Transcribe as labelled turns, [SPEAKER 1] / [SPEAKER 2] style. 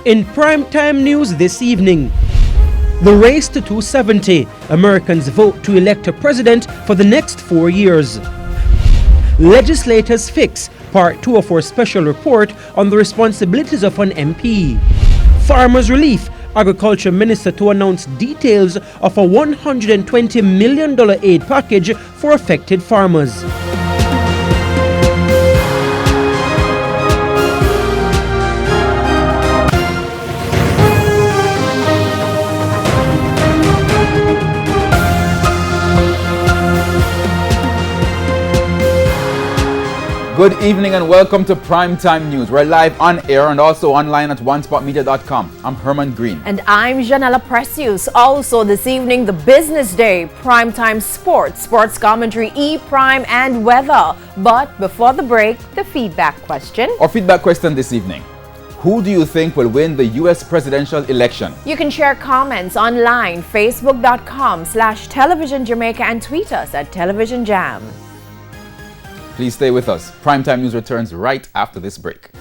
[SPEAKER 1] In primetime news this evening, the race to 270. Americans vote to elect a president for the next 4 years. Legislators fix Part 204 special report on the responsibilities of an MP. Farmers relief. Agriculture Minister to announce details of a $120 million aid package for affected farmers.
[SPEAKER 2] Good evening and welcome to Primetime News. We're live on air and also online at onespotmedia.com. I'm Herman Green.
[SPEAKER 3] And I'm Janella Precious. Also this evening, the business day, Primetime Sports, sports commentary, E-Prime and weather. But before the break, the feedback question.
[SPEAKER 2] Our feedback question this evening. Who do you think will win the U.S. presidential election?
[SPEAKER 3] You can share comments online, facebook.com/Television Jamaica and tweet us at Television Jam.
[SPEAKER 2] Please stay with us. Primetime News returns right after this break.